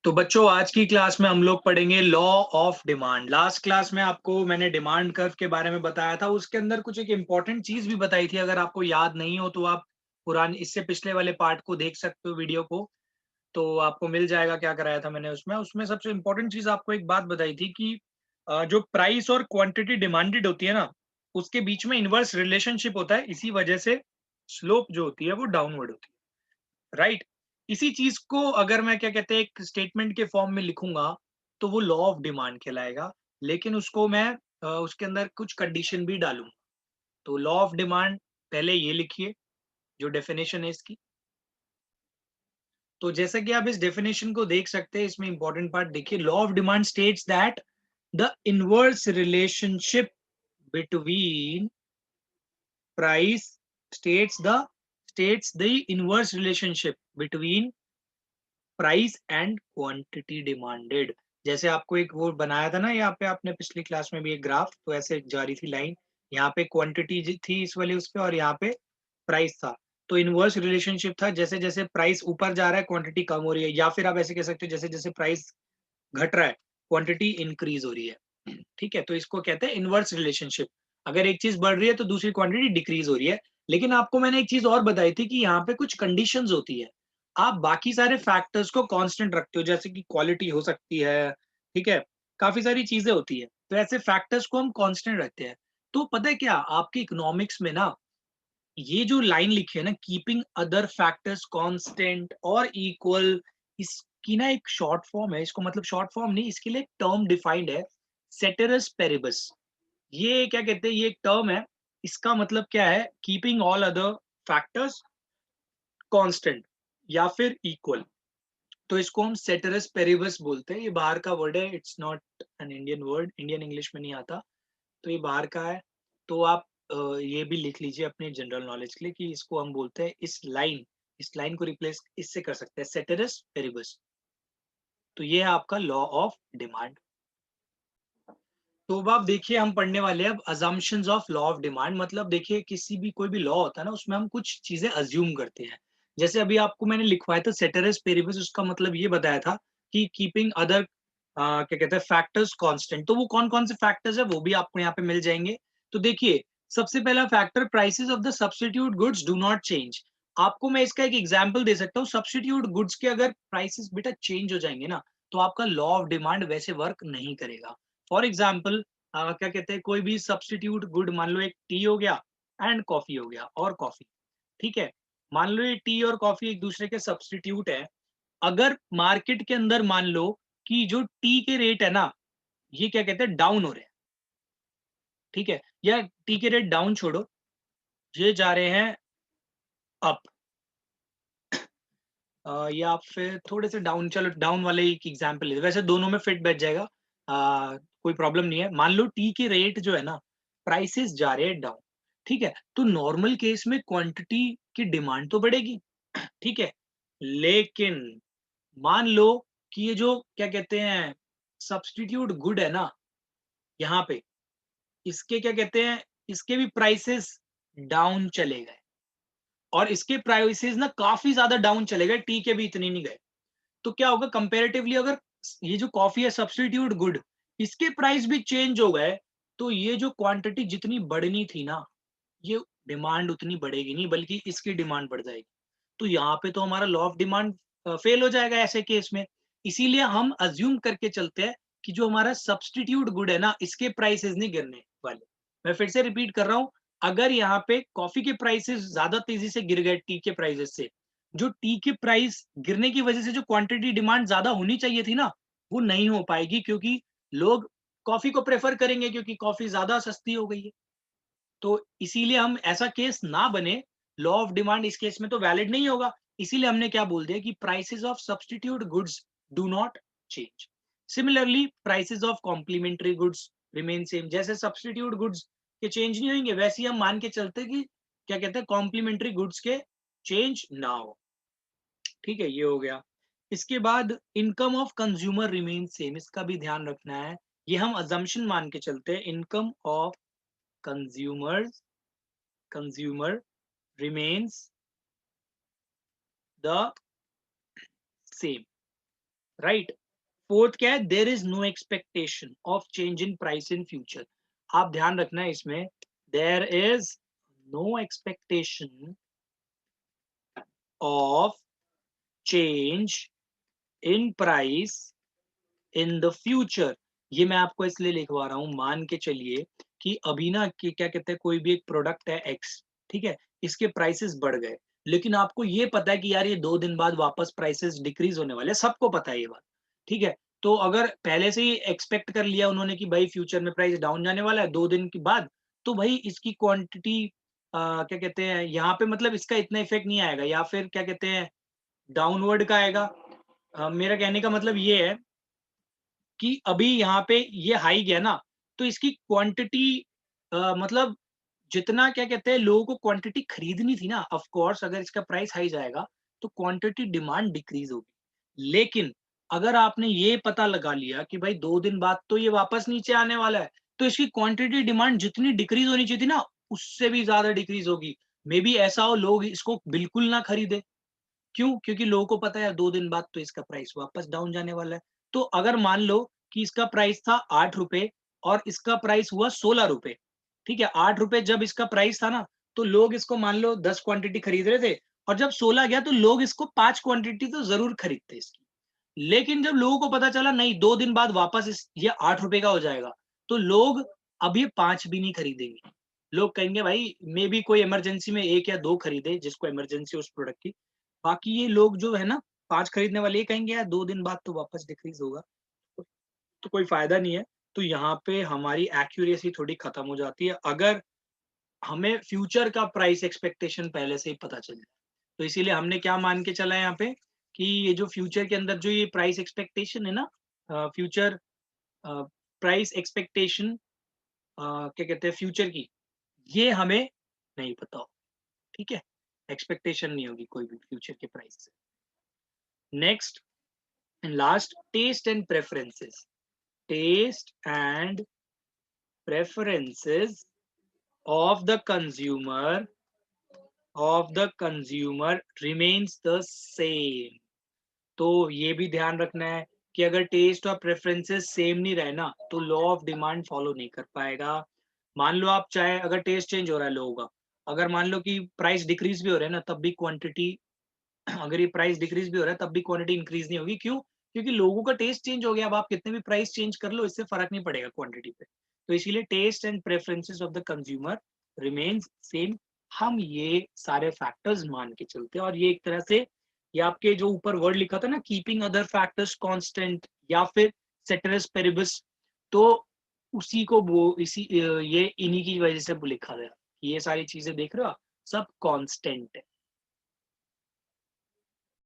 तो बच्चों आज की क्लास में हम लोग पढ़ेंगे law of demand. Last class में आपको मैंने डिमांड कर्व के बारे में बताया था, उसके अंदर कुछ एक इम्पोर्टेंट चीज भी बताई थी। अगर आपको याद नहीं हो तो आप पुराने इससे पिछले वाले पार्ट को देख सकते हो, वीडियो को, तो आपको मिल जाएगा क्या कराया था मैंने उसमें। उसमें सबसे इम्पोर्टेंट चीज आपको एक बात बताई थी कि जो प्राइस और क्वांटिटी डिमांडेड होती है ना, उसके बीच में इनवर्स रिलेशनशिप होता है। इसी वजह से स्लोप जो होती है वो डाउनवर्ड होती है, राइट। इसी चीज को अगर मैं क्या कहते हैं एक स्टेटमेंट के फॉर्म में लिखूंगा तो वो लॉ ऑफ डिमांड कहलाएगा। लेकिन उसको मैं उसके अंदर कुछ कंडीशन भी डालूंगा। तो लॉ ऑफ डिमांड पहले ये लिखिए, जो डेफिनेशन है इसकी। तो जैसा कि आप इस डेफिनेशन को देख सकते हैं, इसमें इंपॉर्टेंट पार्ट देखिए। Law of demand states that the inverse relationship between price states the inverse relationship between price and quantity demanded. जैसे आपको एक वो बनाया था ना, यहाँ पे आपने पिछली क्लास में भी एक ग्राफ, तो ऐसे जा रही थी लाइन। यहाँ पे क्वांटिटी थी इस वाले उस पे, और यहाँ पे प्राइस था। तो इनवर्स रिलेशनशिप था, जैसे जैसे प्राइस ऊपर जा रहा है क्वांटिटी कम हो रही है, या फिर आप ऐसे कह सकते हो जैसे जैसे प्राइस घट रहा है क्वांटिटी इंक्रीज हो रही है। ठीक है, तो इसको कहते हैं इनवर्स रिलेशनशिप। अगर एक चीज बढ़ रही है तो दूसरी क्वांटिटी डिक्रीज हो रही है। लेकिन आपको मैंने एक चीज और बताई थी कि यहाँ पे कुछ कंडीशंस होती है। आप बाकी सारे फैक्टर्स को कांस्टेंट रखते हो, जैसे कि क्वालिटी हो सकती है, ठीक है, काफी सारी चीजें होती है, तो ऐसे फैक्टर्स को हम कांस्टेंट रखते हैं। तो पता है क्या, आपके इकोनॉमिक्स में ना ये जो लाइन लिखी है ना, कीपिंग अदर फैक्टर्स कांस्टेंट और इक्वल, इसकी ना एक शॉर्ट फॉर्म है। इसको मतलब शॉर्ट फॉर्म नहीं, इसके लिए एक टर्म डिफाइंड है, सेटेरस पेरिबस। ये क्या कहते हैं, ये एक टर्म है। इसका मतलब क्या है, keeping all other factors constant या फिर इक्वल। तो इसको हम सेटेरस पेरिबस बोलते हैं। ये बाहर का वर्ड है, it's not an Indian word, Indian English में नहीं आता, तो ये बाहर का है। तो आप ये भी लिख लीजिए अपने जनरल नॉलेज के लिए कि इसको हम बोलते हैं, इस लाइन को रिप्लेस इससे कर सकते हैं, सेटेरस पेरिबस। तो ये है आपका लॉ ऑफ डिमांड। तो अब आप देखिए, हम पढ़ने वाले हैं अब assumptions of law of demand. मतलब देखिए, किसी भी कोई भी लॉ होता है ना, उसमें हम कुछ चीजें अज्यूम करते हैं। जैसे अभी आपको मैंने लिखवाया था सेटेरस पेरिबस, उसका मतलब ये बताया था कि कीपिंग अदर क्या कहते हैं फैक्टर्स कांस्टेंट। तो वो कौन कौन से फैक्टर्स है वो भी आपको यहाँ पे मिल जाएंगे। तो देखिए, सबसे पहला factor, prices of the substitute goods do not change. आपको मैं इसका एक एग्जांपल दे सकता हूँ। सब्स्टिट्यूट गुड्स के अगर प्राइसेस बेटा चेंज हो जाएंगे ना, तो आपका लॉ ऑफ डिमांड वैसे वर्क नहीं करेगा। फॉर एग्जाम्पल, क्या कहते हैं, कोई भी सब्स्टिट्यूट गुड, मान लो एक टी हो गया एंड कॉफी हो गया, और कॉफी, ठीक है। मान लो ये टी और कॉफी एक दूसरे के सब्स्टिट्यूट है। अगर मार्केट के अंदर मान लो कि जो टी के रेट है ना, ये क्या कहते हैं डाउन हो रहे हैं, ठीक है, या टी के रेट डाउन छोड़ो, ये जा रहे हैं अप, या फिर थोड़े से डाउन, चलो डाउन वाले एक एग्जांपल ले, वैसे दोनों में फिट बैठ जाएगा, कोई प्रॉब्लम नहीं है। मान लो टी के रेट जो है ना, प्राइसेस जा रहे हैं डाउन, ठीक है, तो नॉर्मल केस में क्वांटिटी की डिमांड तो बढ़ेगी, ठीक है। लेकिन मान लो कि ये जो क्या कहते हैं सब्स्टिट्यूट गुड है ना, यहाँ पे इसके क्या कहते हैं, इसके भी प्राइसेस डाउन चले गए, और इसके प्राइसेस ना काफी ज्यादा डाउन चले गए, टी के भी इतने नहीं गए। तो क्या होगा कंपैरेटिवली, अगर ये जो कॉफी है सब्स्टिट्यूट गुड, इसके प्राइस भी चेंज हो गए, तो ये जो क्वांटिटी जितनी बढ़नी थी ना, ये डिमांड उतनी बढ़ेगी नहीं, बल्कि इसकी डिमांड बढ़ जाएगी। तो यहाँ पे तो हमारा लॉ ऑफ डिमांड फेल हो जाएगा ऐसे केस में। इसीलिए हम अज्यूम करके चलते हैं कि जो हमारा सब्स्टिट्यूट गुड है ना, इसके प्राइसेस नहीं गिरने वाले। मैं फिर से रिपीट कर रहा हूँ, अगर यहाँ पे कॉफी के प्राइसेस ज्यादा तेजी से गिर गए टी के प्राइसेस से, जो टी के प्राइस गिरने की वजह से जो क्वांटिटी डिमांड ज्यादा होनी चाहिए थी ना, वो नहीं हो पाएगी, क्योंकि लोग कॉफी को प्रेफर करेंगे, क्योंकि कॉफी ज्यादा सस्ती हो गई है। तो इसीलिए हम ऐसा केस ना बने, लॉ ऑफ डिमांड इस केस में तो वैलिड नहीं होगा। इसीलिए हमने क्या बोल दिया कि prices of substitute goods do not change. Similarly prices of complementary goods remain same. जैसे सब्स्टिट्यूट गुड्स के चेंज नहीं होंगे, वैसे ही हम मान के चलते कि क्या कहते हैं कॉम्प्लीमेंट्री गुड्स के चेंज ना हो। ठीक है, ये हो गया। इसके बाद income of consumer remain same, इसका भी ध्यान रखना है। ये हम अजम्पशन मान के चलते हैं, income of consumers consumer remains the same, right. Fourth क्या है, there is no expectation of change in price in future. आप ध्यान रखना है इसमें, there is no expectation of change in price in the future. ये मैं आपको इसलिए लिखवा रहा हूं, मान के चलिए कि अभी ना कि क्या कहते हैं, कोई भी एक प्रोडक्ट है एक्स, ठीक है, इसके प्राइसेस बढ़ गए, लेकिन आपको ये पता है कि यार ये 2 दिन बाद वापस प्राइसेस डिक्रीज होने वाले हैं, सबको पता है ये बात, ठीक है। तो अगर पहले से ही एक्सपेक्ट कर लिया उन्होंने कि भाई फ्यूचर में प्राइस डाउन जाने वाला है 2 दिन के बाद, तो भाई इसकी क्वांटिटी क्या कहते हैं यहाँ पे, मतलब इसका इतना इफेक्ट नहीं आएगा, या फिर क्या कहते हैं डाउनवर्ड का आएगा। मेरा कहने का मतलब ये है कि अभी यहाँ पे ये हाई गया ना, तो इसकी क्वांटिटी मतलब जितना क्या कहते हैं लोगों को क्वांटिटी खरीदनी थी ना, ऑफ कोर्स अगर इसका प्राइस हाई जाएगा तो क्वांटिटी डिमांड डिक्रीज होगी। लेकिन अगर आपने ये पता लगा लिया कि भाई 2 दिन बाद तो ये वापस नीचे आने वाला है, तो इसकी क्वांटिटी डिमांड जितनी डिक्रीज होनी चाहिए थी ना, उससे भी ज्यादा डिक्रीज होगी। मे बी ऐसा हो लोग इसको बिल्कुल ना खरीदे। क्यों? क्योंकि लोगों को पता है यार 2 दिन बाद तो इसका प्राइस वापस डाउन जाने वाला है। तो अगर मान लो कि इसका प्राइस था 8 रुपए और इसका प्राइस हुआ 16 रुपए, ठीक है? 8 रुपए जब इसका प्राइस था ना, तो लोग इसको मान लो 10 क्वांटिटी खरीद रहे थे, और जब 16 गया तो लोग इसको 5 क्वांटिटी तो ज़रूर खरीदते इसकी। लेकिन जब लोगों को पता चला नहीं 2 दिन बाद वापस इस ये 8 रुपए का हो जाएगा, तो लोग अब ये 5 भी नहीं खरीदेंगे। लोग कहेंगे भाई मे बी कोई इमरजेंसी में 1 या 2 खरीदे जिसको इमरजेंसी हो उस प्रोडक्ट की। बाकी ये लोग जो है ना 5 खरीदने वाले, ये कहेंगे यार 2 दिन बाद तो वापस डिक्रीज होगा, तो कोई फायदा नहीं है। तो यहाँ पे हमारी एक्यूरेसी थोड़ी खत्म हो जाती है अगर हमें फ्यूचर का प्राइस एक्सपेक्टेशन पहले से ही पता चल जाए। तो इसीलिए हमने क्या मान के चला है यहाँ पे कि ये जो फ्यूचर के अंदर जो ये प्राइस एक्सपेक्टेशन है ना, फ्यूचर प्राइस एक्सपेक्टेशन क्या कहते हैं फ्यूचर की, ये हमें नहीं पता हो, ठीक है। एक्सपेक्टेशन नहीं होगी कोई भी फ्यूचर के प्राइस से। Next and last, test and preferences. Test and preferences of the consumer remains the same। तो ये भी ध्यान रखना है कि अगर टेस्ट और प्रेफरेंसेस सेम नहीं रहे ना, तो लॉ ऑफ डिमांड फॉलो नहीं कर पाएगा। मान लो आप चाहे अगर टेस्ट चेंज हो रहा है लोगों का, अगर मान लो कि प्राइस डिक्रीज भी हो रहा है ना, तब भी क्वांटिटी अगर ये प्राइस डिक्रीज भी हो रहा है तब भी क्वांटिटी इंक्रीज नहीं होगी। क्यों? क्योंकि लोगों का टेस्ट चेंज हो गया। अब आप कितने भी प्राइस चेंज कर लो, इससे फर्क नहीं पड़ेगा क्वांटिटी पे। तो इसीलिए test and preferences of the consumer remains same. हम ये सारे फैक्टर्स मान के चलते हैं, और ये एक तरह से ये आपके जो ऊपर वर्ड लिखा था ना, कीपिंग अदर फैक्टर्स कांस्टेंट या फिर सेटरस पेरिबस, तो उसी को वो इसी ये इन्हीं की वजह से लिखा गया। ये सारी चीजें देख रहे हो आप, सब कांस्टेंट है।